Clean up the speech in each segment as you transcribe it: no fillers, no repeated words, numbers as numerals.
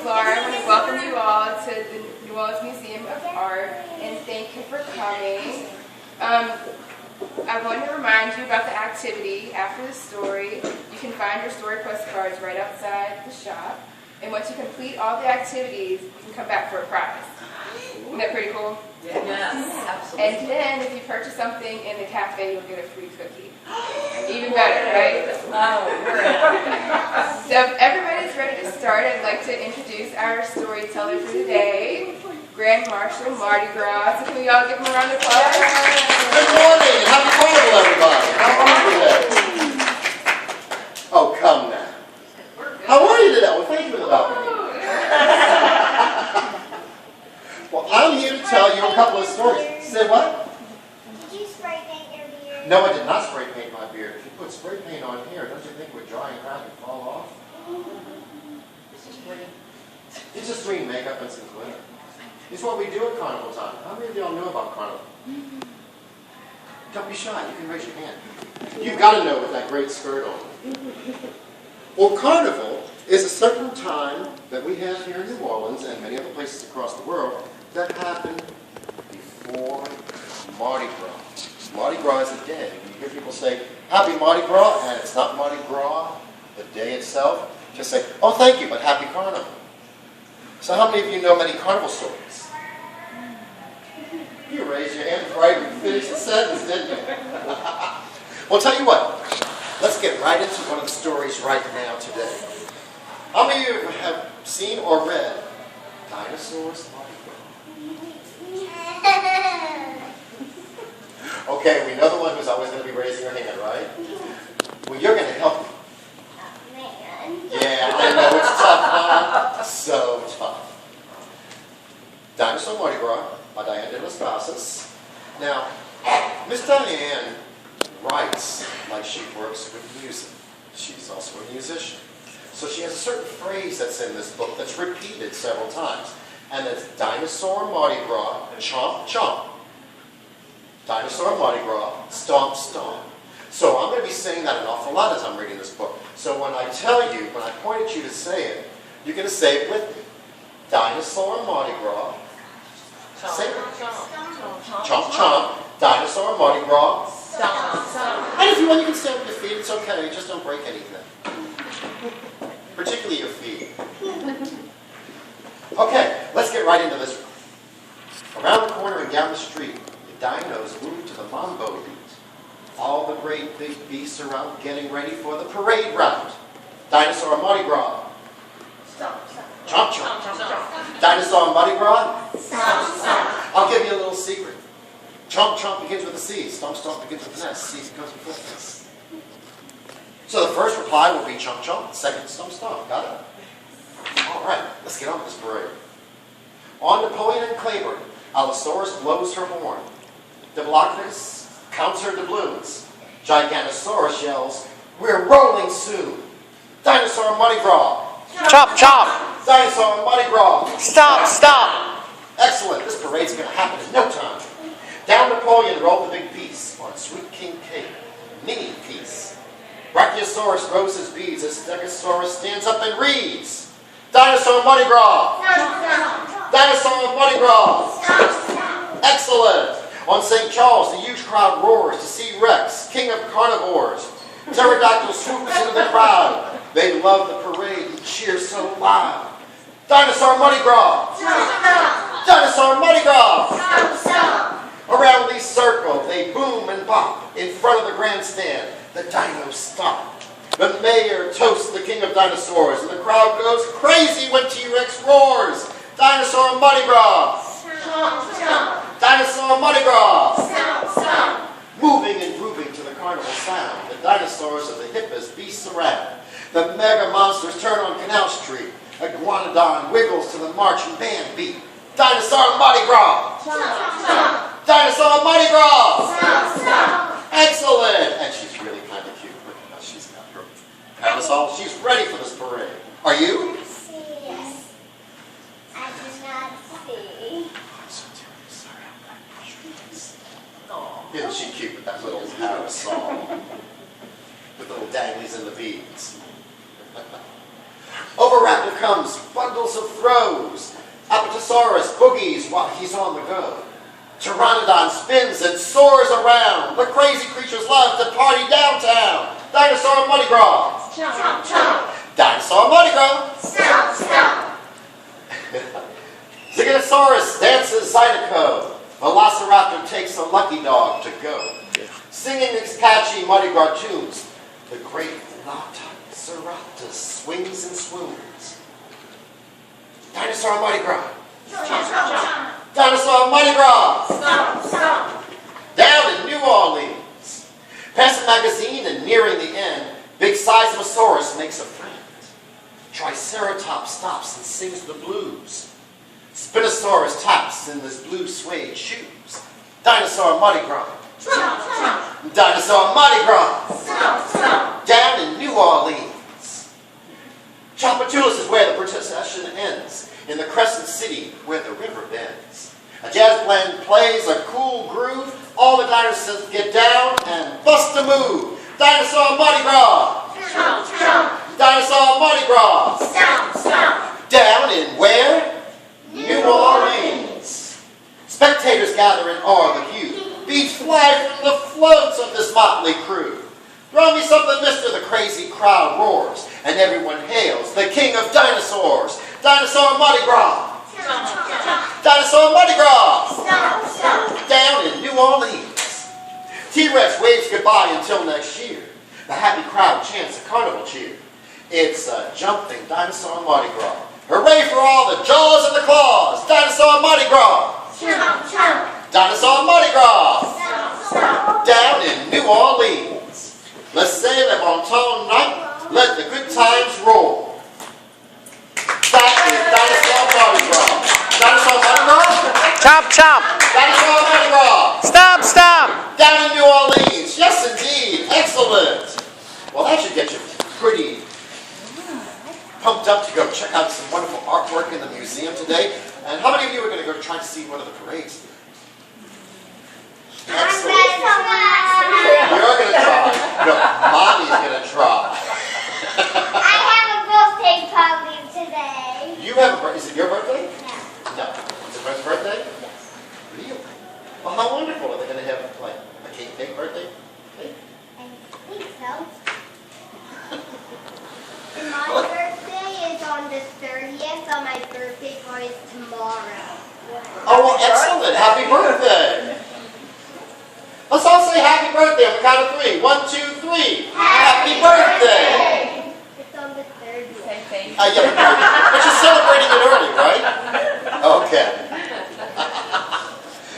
Laura. I want to welcome you all to the New Orleans Museum of Art and thank you for coming. I want to remind you about the activity after the story. You can find your StoryQuest cards right outside the shop. And once you complete all the activities, you can come back for a prize. Isn't that pretty cool? Yes, absolutely. And then if you purchase something in the cafe, you'll get a free cookie. Even better, right? Oh, So if everybody's ready to start, I'd like to introduce our storyteller for today, Grand Marshal Marty Graw. So can we all give him a round of applause? Good morning! Happy Carnival, everybody! How are you today? Oh, come now. How are you today? Well, thank you for the balcony. Well, I'm here to tell you a couple of stories. Say what? Did you spray paint your beard? No, I did not spray paint my beard. If you put spray paint on here, don't you think we're drying out and fall off? It's just green makeup and some glitter. It's what we do at Carnival time. How many of y'all know about Carnival? Don't be shy. You can raise your hand. You've got to know with that great skirt on. Well, Carnival is a certain time that we have here in New Orleans and many other places across the world that happened before Mardi Gras. Mardi Gras is a day. You hear people say, Happy Mardi Gras, and it's not Mardi Gras, the day itself. Just say, oh, thank you, but Happy Carnival. So how many of you know many Carnival stories? You raised your hand before I even finished the sentence, didn't you? Well, tell you what. Let's get right into one of the stories right now today. How many of you have seen or read Dinosaurs? Okay, we know the one who's always going to be raising her hand, right? Well, you're going to help me. Yeah, I know it's tough, huh? So tough. Dinosaur Mardi Gras by Dianne Casas. Now, Miss Dianne writes like she works with music. She's also a musician. So she has a certain phrase that's in this book that's repeated several times. And it's Dinosaur Mardi Gras, chomp chomp. Dinosaur Mardi Gras, stomp stomp. So I'm going to be saying that an awful lot as I'm reading this book. So when I tell you, when I point at you to say it, you're going to say it with me. Dinosaur Mardi Gras. Say it. Chomp chomp. Dinosaur Mardi Gras. And if you want, you can stand with your feet. It's okay. Just don't break anything. Particularly your feet. Okay, let's get right into this one. Around the corner and down the street, the dinos moved to the mambo beat. All the great big beasts are out getting ready for the parade route. Dinosaur Mardi Gras. Chomp chomp. Dinosaur Mardi Gras. I'll give you a little secret. Chomp chomp begins with a C. Stomp stomp begins with an S. C goes with S. So the first reply will be chomp chomp. Second, stomp stomp. Got it? All right, let's get on with this parade. On Napoleon and Claiborne, Allosaurus blows her horn. Diplodocus counts her doubloons. Giganosaurus yells, we're rolling soon. Dinosaur Mardi Gras. Chop, chop! Dinosaur Mardi Gras. Stop, stop! Excellent, this parade's going to happen in no time. Down Napoleon rolled the big piece on Sweet King Cake. Mini piece. Brachiosaurus throws his beads as Stegosaurus stands up and reads. Dinosaur Mardi Gras! Dinosaur Mardi Gras! Excellent! On St. Charles, the huge crowd roars to see Rex, king of carnivores. Pterodactyl swoops into the crowd. They love the parade and cheer so loud. Dinosaur Mardi Gras! Dinosaur Mardi Gras! Around the circle, they boom and pop. In front of the grandstand, the dinos stop. The mayor toasts the king of dinosaurs, and the crowd goes crazy when T-Rex roars. Dinosaur Mardi Gras! Dinosaur Mardi Gras! Moving and grooving to the carnival sound, the dinosaurs of the hippest beasts around. The mega monsters turn on Canal Street. Iguanodon wiggles to the marching band beat. Dinosaur Mardi Gras! Dinosaur Mardi Gras! Excellent! And she's really kind of cute. Look at how she's got her parasol. She's ready for this parade. Are you? Yes. I do not see. I'm so terribly sorry. Isn't she cute with that little parasol? With little danglies in the beads. Over Raptor comes, bundle bundles of throws. Apatosaurus boogies while he's on the go. Pteranodon spins and soars around. The crazy creatures love to party downtown. Dinosaur Mardi Gras. Chomp, chomp. Dinosaur Mardi Gras. Stomp, stomp. Ziganosaurus dances Zydeco. Velociraptor takes a lucky dog to go. Singing these catchy Mardi Gras tunes, the great Velociraptor swings and swoons. Dinosaur Mardi Gras. Chomp, chomp, chomp. Dinosaur Mardi Gras. Stomp, stomp. Down in New Orleans. Past the magazine and nearing the end, big Sizemosaurus makes a friend. Triceratops stops and sings the blues. Spinosaurus taps in his blue suede shoes. Dinosaur Mardi Gras. Chomp, chomp. Dinosaur Mardi Gras. Stomp, stomp. Down in New Orleans. Chapatoulas is where the procession ends, in the Crescent City where the river bends. A jazz band plays a cool groove. All the dinosaurs get down and bust a move. Dinosaur Mardi Gras. Chomp, chomp. Dinosaur Mardi Gras. Stomp, stomp. Down in where? New Orleans. Spectators gather in awe of the view. Beads fly from the floats of this motley crew. Throw me something, mister, the crazy crowd roars, and everyone hails the king of dinosaurs. Dinosaur Mardi Gras. Chomp, chomp. Dinosaur Mardi Gras. Stomp, stomp. Down in New Orleans. T-Rex waves goodbye until next year. The happy crowd chants a carnival cheer. It's a jumping Dinosaur Mardi Gras. Hooray for all the jaws and the claws. Dinosaur Mardi Gras. Chomp, chomp. Dinosaur Mardi Gras. Stomp, stomp. Down in New Orleans. Let's say le bon temps night. Let the good times roll. That is Dinosaur Mardi Gras. Dinosaur Mardi Gras. Chomp, chomp. Dinosaur Mardi Gras. Stop, stop. Down in New Orleans. Yes, indeed. Excellent. Well, that should get you pretty pumped up to go check out some wonderful artwork in the museum today. And how many of you are going to go try to see one of the parades today? Excellent. You're going to try. No, Mommy's going to try. I have a birthday party today. You have a birthday. Is it your birthday? No. No. Is it Fred's birthday? Yes. Really? Well, how wonderful. Are they going to have, like, a cake birthday? Cake? I think so. My birthday is on the 30th, so my birthday party is tomorrow. Oh, well, excellent. Happy birthday. Let's all say happy birthday on the count of 3. 1, 2, 3. Happy birthday. It's on the 30th. Same thing. Yeah, but you're celebrating it early, right? Okay.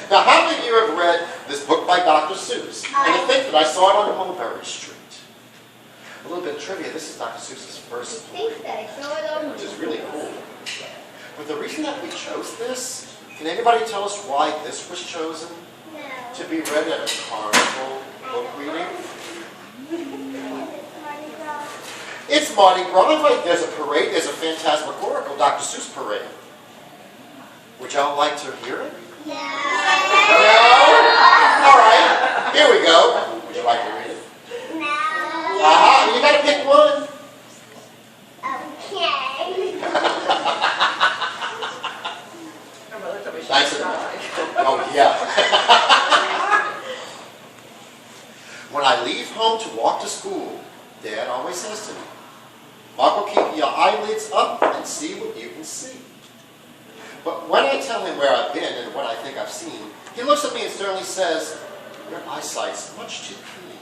Now, how many of you have read this book by Dr. Seuss? And to think that I saw it on Mulberry Street. A little bit of trivia. This is Dr. Seuss's first I think that I saw it on which is really cool. But the reason that we chose this, can anybody tell us why this was chosen No. to be read at a carnival book reading? Mardi Gras. It's Mardi Gras, right? There's a parade, there's a phantasmagorical Dr. Seuss parade. Would y'all like to hear it? No. No? All right, here we go. Would you like to read it? No. Aha, you gotta pick one. Okay. Thanks. Oh, yeah. When I leave home to walk to school, Dad always says to me, Marco, keep your eyelids up and see what you can see. But when I tell him where I've been and what I think I've seen, he looks at me and sternly says, your eyesight's much too keen.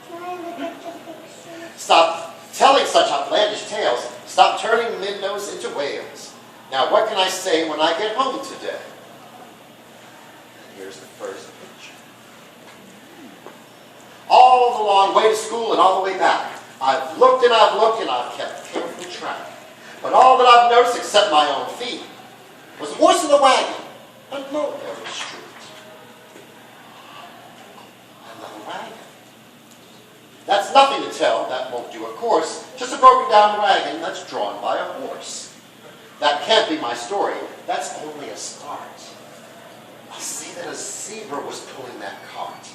Can I look at the picture? Stop telling such outlandish tales. Stop turning mid-nose into whales. Now, what can I say when I get home today? And here's the first picture. All the long way to school and all the way back, I've looked and I've kept careful track. But all that I've noticed, except my own feet, was a horse in the wagon on Mulberry Street. Another wagon. That's nothing to tell. That won't do, of course. Just a broken down wagon that's drawn by a horse. That can't be my story. That's only a start. I see that a zebra was pulling that cart.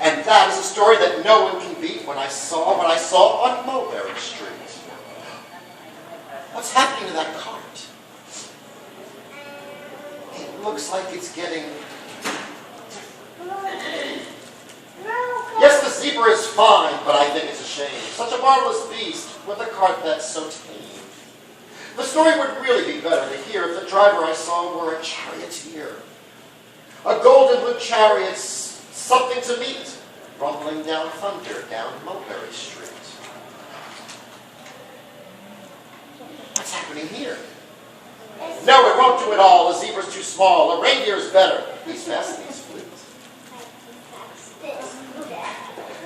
And that is a story that no one can beat when I saw what I saw on Mulberry Street. What's happening? happening to that cart? It looks like it's getting... Yes, the zebra is fine, but I think it's a shame. Such a marvelous beast with a cart that's so tame. The story would really be better to hear if the driver I saw were a charioteer. A golden blue chariot's something to meet, rumbling down thunder down Mulberry Street. What's happening here? No, it won't do it all. The zebra's too small. A reindeer's better. He's fast and he's fleet.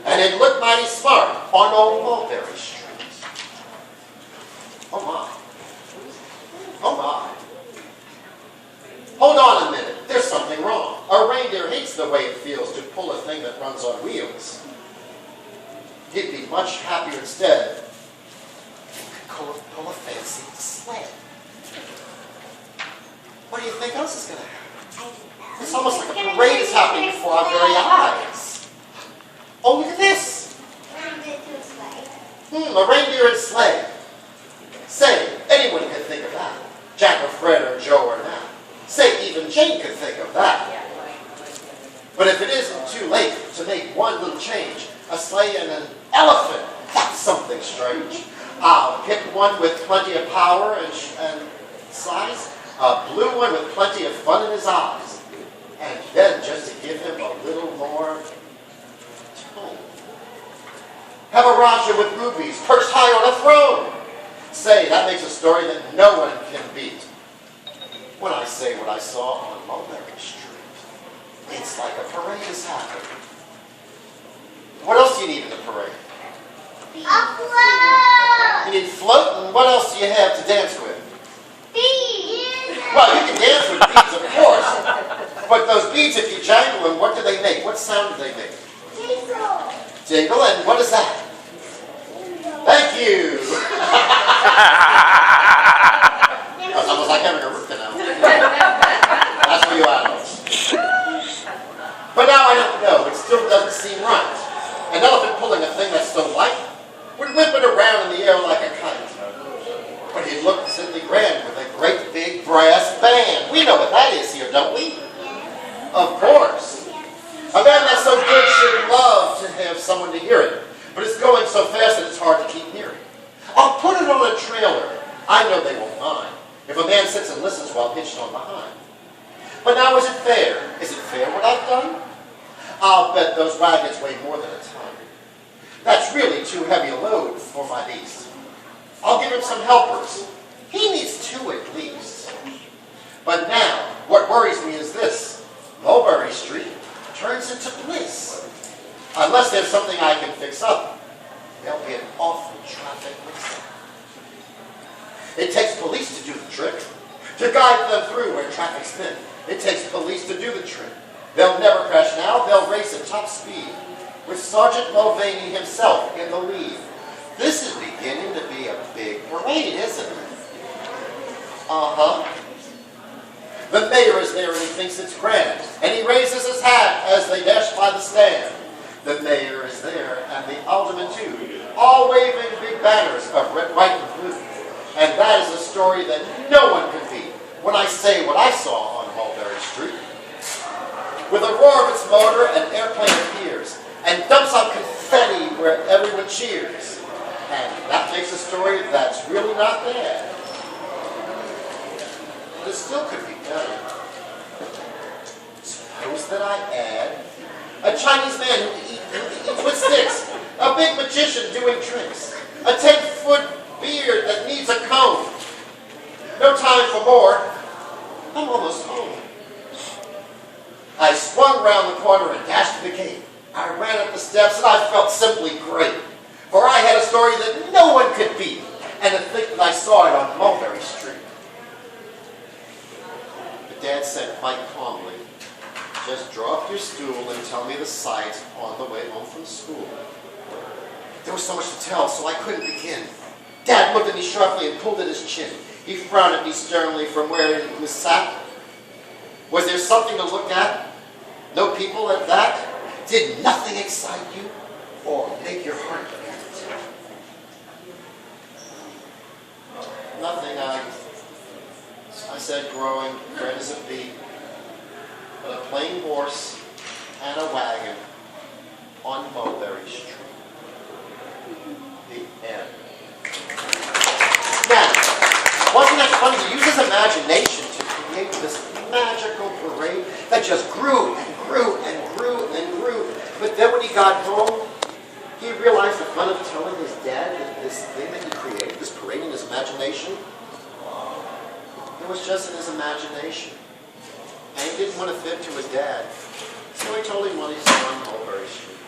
And it looked mighty smart on old Mulberry Street. Oh my. Oh my. Hold on a minute. There's something wrong. A reindeer hates the way it feels to pull a thing that runs on wheels. He'd be much happier instead if he could pull a fancy sled. What do you think else is going to happen? It's almost like a parade is happening before our very eyes. Oh, look at this. A reindeer and sleigh. Say, anyone could think of that. Jack or Fred or Joe or Nat. Say, even Jane could think of that. But if it isn't too late to make one little change, a sleigh and an elephant, that's something strange. I'll pick one with plenty of power and size, a blue one with plenty of fun in his eyes, and then just to give him a little more tone. Have a Raja with rubies perched high on a throne. Say, that makes a story that no one can beat. When I say what I saw on Mulberry Street, it's like a parade is happening. What else do you need in the parade? A float! You need float, and what else do you have to dance with? Beads! Well, you can dance with beads, of course. But those beads, if you jangle them, what do they make? What sound do they make? Jingle! Jingle, and what is that? Thank you! It's almost like having a root canal. That's for you adults. But now I don't know. It still doesn't seem right. An elephant pulling a thing that's so light would whip it around in the air like a kite. But he'd look simply grand with a great big brass band. We know what that is here, don't we? Yes. Of course. A band that's so good should love to have someone to hear it. But it's going so fast that it's hard to keep hearing. I'll put it on a trailer. I know they won't mind if a man sits and listens while hitched on behind. But now is it fair? Is it fair what I've done? I'll bet those wagons weigh more than a ton. That's really too heavy a load for my beast. I'll give him some helpers. He needs two at least. But now, what worries me is this. Mulberry Street turns into bliss. Unless there's something I can fix up, there'll be an awful traffic mix-up. It takes police to do the trick, to guide them through where traffic's thin. It takes police to do the trick. They'll never crash now, they'll race at top speed, with Sergeant Mulvaney himself in the lead. This is beginning to be a big parade, isn't it? Uh-huh. The mayor is there and he thinks it's grand, and he raises his hat as they dash by the stand. The mayor is there, and the alderman too, all waving big banners of red, white, and blue. And that is a story that no one can beat when I say what I saw on Mulberry Street. With a roar of its motor, an airplane appears and dumps out confetti where everyone cheers. And that makes a story that's really not bad. But it still could be better. Suppose that I add a Chinese man who eats with sticks, a big magician doing tricks, a 10-foot beard that needs a comb. No time for more. I'm almost home. I swung round the corner and dashed to the gate. I ran up the steps and I felt simply great. For I had a story that no one could beat, and to think that I saw it on Mulberry Street. But Dad said quite calmly, just draw up your stool and tell me the sight on the way home from school. There was so much to tell, so I couldn't begin. Dad looked at me sharply and pulled at his chin. He frowned at me sternly from where he was sat. Was there something to look at? No people at that? Did nothing excite you or make your heart beat? Nothing, I said growing, red as a beet, but a plain horse and a wagon on Mulberry Street. The end. Now, wasn't that funny? He used his imagination to create this magical parade that just grew and grew and grew and grew. But then when he got home, he realized the fun of telling his dad that this thing that he created, this parade in his imagination, it was just in his imagination. And he didn't want to fib to his dad. So he told him what he saw on Mulberry Street.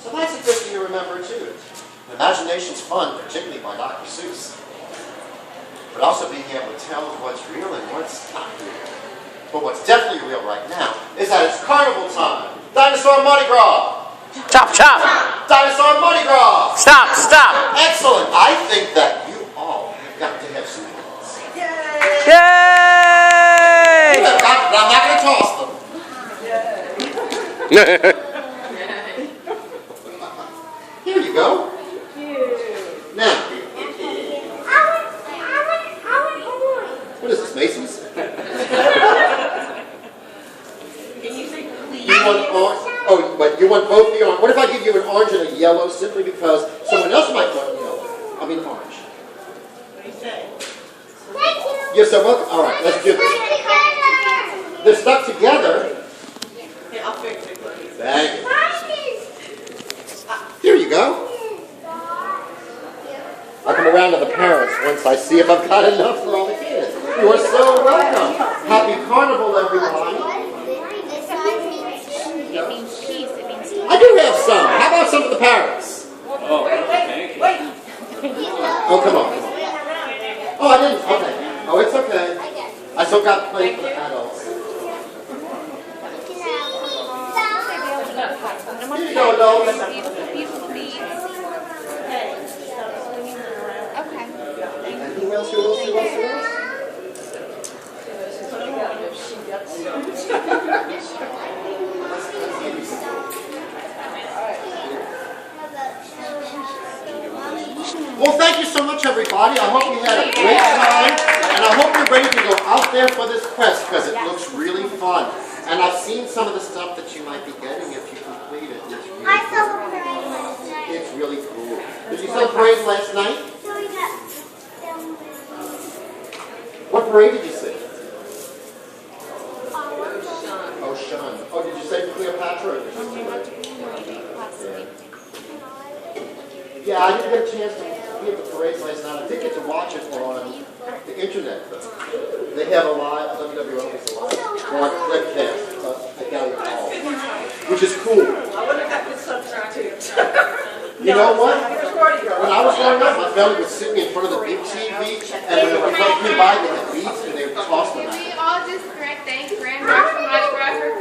So that's a good thing to remember too. Imagination's fun, particularly by Dr. Seuss. But also being able to tell what's real and what's not real. But what's definitely real right now is that it's Carnival time. Dinosaur Mardi Gras! Chop, chop! Dinosaur Mardi Gras! Stop, stop! Excellent! I think that you all have got to have some points. Yay! You have got, but I'm not going to toss them. Here you go. Now, what is this, Mason's? You want orange? Oh, but you want both the orange. What if I give you an orange and a yellow simply because someone else might want yellow? I mean orange. What do you say? Thank you. You're so welcome. All right, let's do this. They're stuck together. Here, I'll fix it. Thank you. Here you go. I'll come around to the parents once I see if I've got enough for all the kids. You are so welcome. Happy Carnival, everybody. It means peace. It means peace. I do have some. How about some of the parents? Wait. Oh, come on. Oh, I didn't. Okay. Oh, it's okay. I still got plenty for the adults. Here you go, adults. Beautiful beads. Okay. And who else? Who else? Who else? Who else? Well, thank you so much, everybody. I hope you had a great time, and I hope you're ready to go out there for this quest because it looks really fun. And I've seen some of the stuff that you might be getting if you complete it. It's really I cool. saw a parade last night. It's really cool. Did you see the parade last night? So we got What parade did you see? Sean. Oh, Sean. Oh, did you say Cleopatra? Or did you say Yeah, I didn't get a chance to be at the parades last night. I did get to watch it on the internet, though. They have a live, WWO has a live, or a webcast at Gallery Hall, which is cool. I would have got this substitute. You know what? When I was growing up, my family was sitting in front of the big TV, and when the people came by, they had beats, and they would toss them out. We all just thank Grand Marshal Marty Graw for